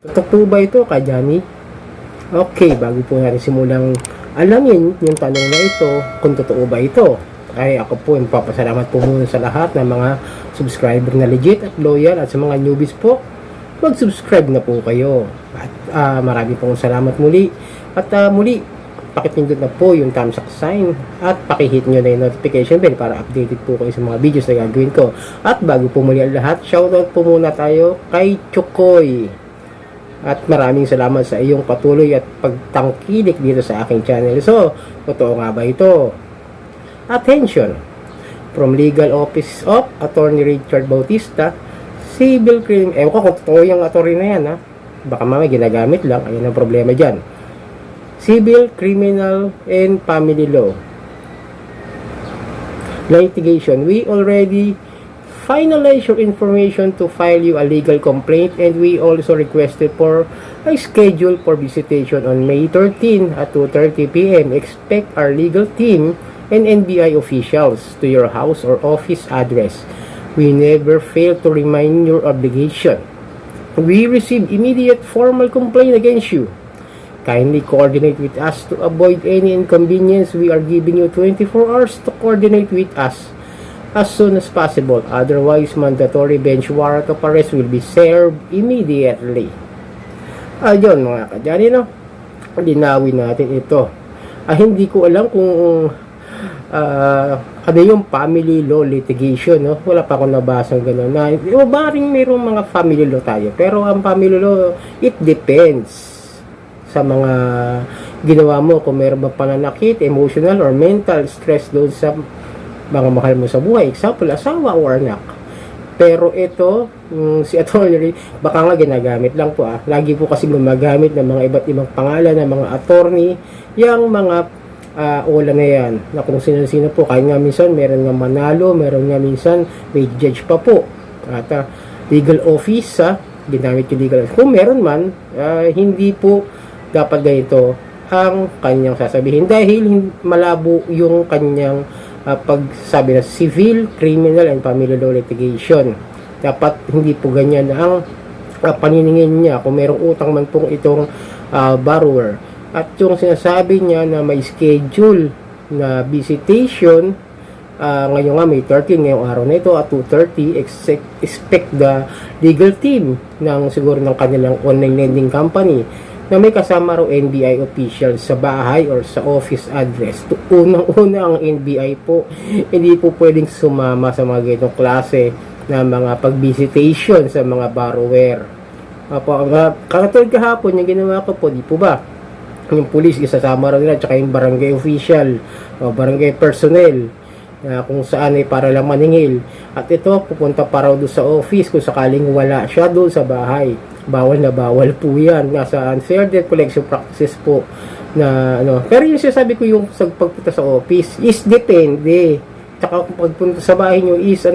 Totoo po ba ito ka Johnny? Okay, bago po natin simulang alamin yung tanong na ito, kung totoo ba ito, ay ako po magpapasalamat po muna sa lahat ng mga subscriber na legit at loyal, at sa mga newbies po, mag-subscribe na po kayo. At marami pong salamat muli. At muli, pakipindot na po yung thumbs up sign at pakihit nyo na yung notification bell para updated po kayo sa mga videos na gagawin ko. At bago po muli ang lahat, shoutout po muna tayo kay Chokoy. At maraming salamat sa iyong patuloy at pagtangkilik dito sa aking channel. So, totoo nga ba ito? Attention! From Legal Office of Attorney Richard Bautista, Civil Criminal. Ewan ko kung totoo yung attorney na yan, ha? Baka mamaya ginagamit lang. Ayun ang problema dyan. Civil, Criminal, and Family Law Litigation. We already finalize your information to file you a legal complaint, and we also requested for a schedule for visitation on May 13 at 2:30 p.m. Expect our legal team and NBI officials to your house or office address. We never fail to remind your obligation. We receive immediate formal complaint against you. Kindly coordinate with us to avoid any inconvenience. We are giving you 24 hours to coordinate with us as soon as possible. Otherwise, mandatory bench warrant of arrest will be served immediately. Ayun mga kadyari, no? Linawin natin ito. Hindi ko alam kung ano yung family law litigation, no? Wala pa akong nabasang gano'n. Maring mayroong mga family law tayo. Pero ang family law, it depends sa mga ginawa mo. Kung meron bang pananakit, emotional or mental stress doon sa mga mahal mo sa buhay, example, asawa o anak. Pero ito, si attorney, baka nga ginagamit lang po. Lagi po kasi gumagamit ng mga iba't ibang pangalan ng mga attorney, yung mga ola na yan, na kung sino-sino po. Kaya nga minsan, meron nga Manalo, meron nga minsan, may judge pa po. At legal office, ginamit yung legal office. Kung meron man, hindi po dapat ganito ang kanyang sasabihin dahil malabo yung kanyang pagsabi na civil, criminal, and family law litigation. Dapat hindi po ganyan ang paniningin niya kung merong utang man pong itong borrower. At yung sinasabi niya na may schedule na visitation, ngayon nga may 13 ngayong araw na ito at 2:30, expect the legal team ng siguro ng kanilang online lending company na may kasama raw NBI official sa bahay or sa office address. Unang-una ang NBI po, hindi po pwedeng sumama sa mga ganitong klase na mga pag-visitation sa mga borrower. Katulad kahapon, yung ginawa ko po, di po ba? Yung police, isasama raw nila, tsaka yung barangay official, o barangay personnel, kung saan ay para lang maningil. At ito, pupunta pa raw doon sa office kung sakaling wala siya doon sa bahay. Bawal na bawal po yan. Nasa unfair debt collection practices po na ano. Pero yung sinasabi ko yung pagpunta sa office is depende. Tsaka kung pagpunta sa bahay nyo is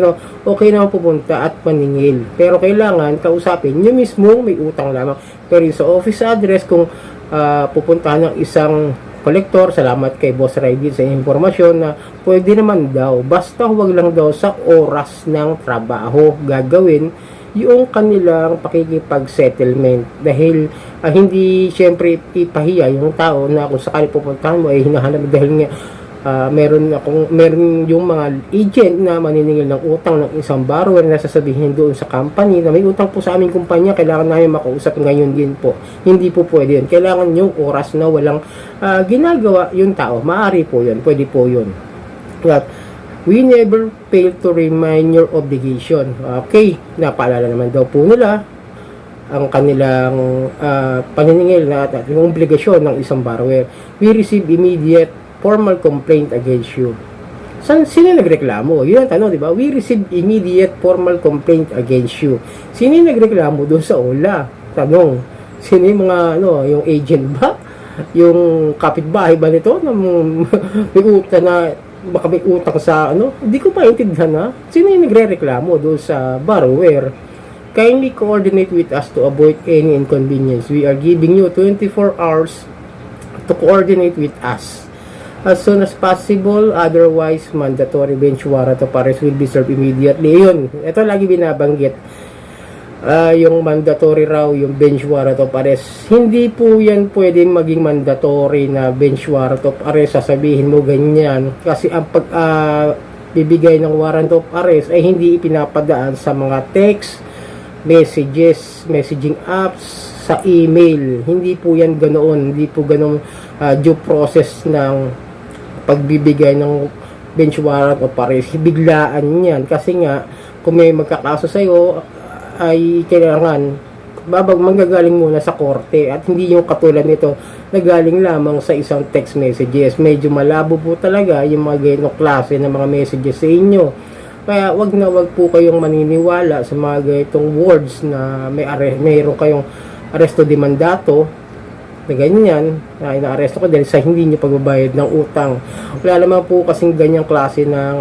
okay naman pupunta at maningil. Pero kailangan kausapin nyo mismo may utang lamang. Pero yung sa office address, kung pupuntahan ng isang collector, salamat kay Boss Raiden sa informasyon na pwede naman daw. Basta huwag lang daw sa oras ng trabaho gagawin yung kanilang pakikipag-settlement dahil hindi syempre ipahiya yung tao na kung sakali pupuntahan mo ay hinahanap dahil nga meron yung mga agent na maniningil ng utang ng isang borrower na sasabihin doon sa company na may utang po sa aming kumpanya, kailangan namin makausap ngayon din po. Hindi po pwede yun. Kailangan yung oras na walang ginagawa yung tao. Maaari po yun. Pwede po yun. At we never fail to remind your obligation. Okay, napaalala naman daw po nila ang kanilang paniningil na at yung obligasyon ng isang borrower. We receive immediate formal complaint against you. Sino nagreklamo? Yun ang tanong, di ba? We receive immediate formal complaint against you. Sino nagreklamo doon sa OLA? Tanong, sino yung mga, yung agent ba? Yung kapitbahay ba nito? May utang na, baka may utang sa, hindi ko pa intindihan, Sino yung nagre-reklamo doon sa borrower? Kindly coordinate with us to avoid any inconvenience. We are giving you 24 hours to coordinate with us as soon as possible. Otherwise, mandatory bench warrant of arrest will be served immediately. Yun, ito lagi binabanggit. yung mandatory raw, yung bench warrant of arrest. Hindi po yan pwedeng maging mandatory na bench warrant of arrest. Sasabihin mo ganyan. Kasi ang bibigay ng warrant of arrest ay hindi ipinapadaan sa mga text, messages, messaging apps, sa email. Hindi po yan ganoon. Hindi po ganoon due process ng pagbibigay ng bench warrant of arrest. Biglaan yan. Kasi nga, kung may magkakaso sa'yo, ay kailangan manggagaling muna sa korte at hindi yung katulad nito na galing lamang sa isang text messages. Medyo malabo po talaga yung mga ganong klase ng mga messages sa inyo. Kaya wag na wag po kayong maniniwala sa mga ganitong words na mayroon kayong arresto de mandato na ganyan, na inaaresto ko dahil sa hindi nyo pagbabayad ng utang. Wala naman po kasing ganyang klase ng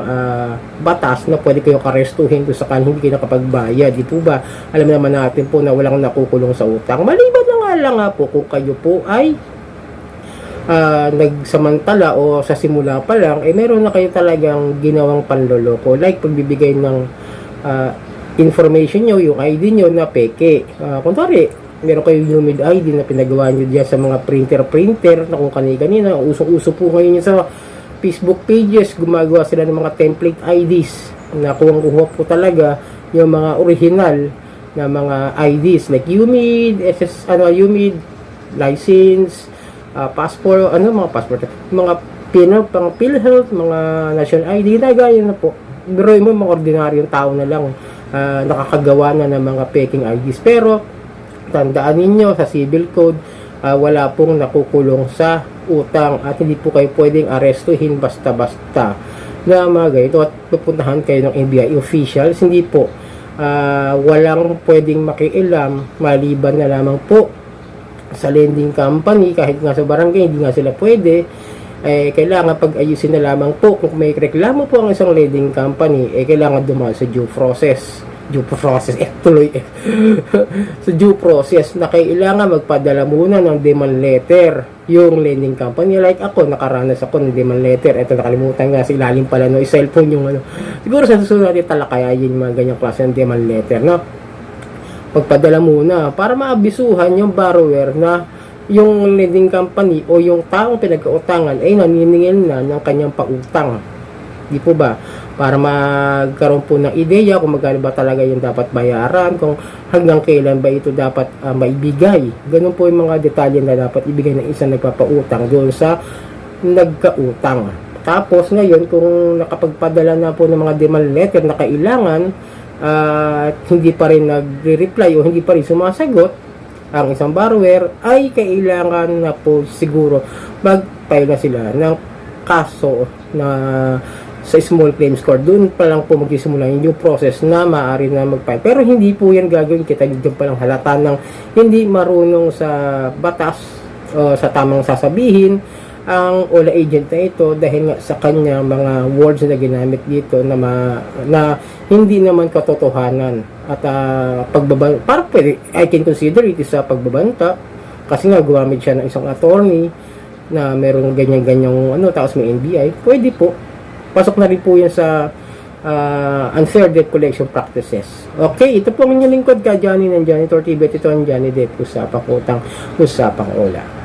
batas na pwede kayong karestuhin kung sakaling hindi kayo nakapagbayad. Di po ba? Alam naman natin po na walang nakukulong sa utang. Maliban na nga lang po kung kayo po ay nagsamantala o sa simula pa lang, meron na kayo talagang ginawang panloloko. Like pagbibigay ng information nyo, yung ID nyo na peke. Kunwari, meron kayo humid ID na pinagawa nyo dyan sa mga printer na kung kanina usong-uso po ngayon sa Facebook pages, gumagawa sila ng mga template IDs na kuha po talaga yung mga original na mga IDs like UMID, UMID, license, passport, mga passport, mga pang PhilHealth, mga national ID, na gaya na po. Pero yung mga ordinaryong tao na lang nakakagawa na ng mga peking IDs. Pero tandaan ninyo sa civil code, wala pong nakukulong sa utang at hindi po kayo pwedeng arestuhin basta-basta na mga ganito at pupuntahan kayo ng NBI officials. Hindi po, walang pwedeng makialam maliban na lamang po sa lending company. Kahit nga sa barangay hindi nga sila pwede, kailangan pag-ayusin na lamang po. Kung may reklamo po ang isang lending company, kailangan dumaan sa due process sa due process na kailangan magpadala muna ng demand letter yung lending company. Like ako, nakaranas ako ng demand letter. Ito, nakalimutan nga sa ilalim pala no, cellphone yung siguro sa susunod natin talakayayin yung mga ganyang klase ng demand letter, no? Pagpadala muna para maabisuhan yung borrower na yung lending company o yung taong pinagkautangan ay naniningil na ng kanyang pautang. Di po ba? Para magkaroon po ng ideya kung magkano ba talaga yung dapat bayaran, kung hanggang kailan ba ito dapat maibigay. Ganun po yung mga detalye na dapat ibigay ng isang nagpapautang doon sa nagkautang. Tapos ngayon, kung nakapagpadala na po ng mga demand letter na kailangan at hindi pa rin nagre-reply o hindi pa rin sumasagot ang isang borrower, ay kailangan na po siguro mag-file na sila ng kaso na sa small claims court. Doon pa lang po magsisimula yung process na maaari na mag-file. Pero hindi po yan gagawin kita dyan pa lang halata ng hindi marunong sa batas o sa tamang sasabihin ang OLA agent na ito dahil nga sa kanya mga words na ginamit dito na hindi naman katotohanan at pagbabanta. Parang pwede, I can consider it is pagbabanta kasi nga gumamit siya ng isang attorney na meron ganyan-ganyang tapos may NBI. Pwede po. Pasok na rin po yan sa unfair debt collection practices. Okay, ito po ang inyong lingkod ka, Johnny ng Janitor TV. Ito ang Johnny Debt, usapang utang, usapang OLA.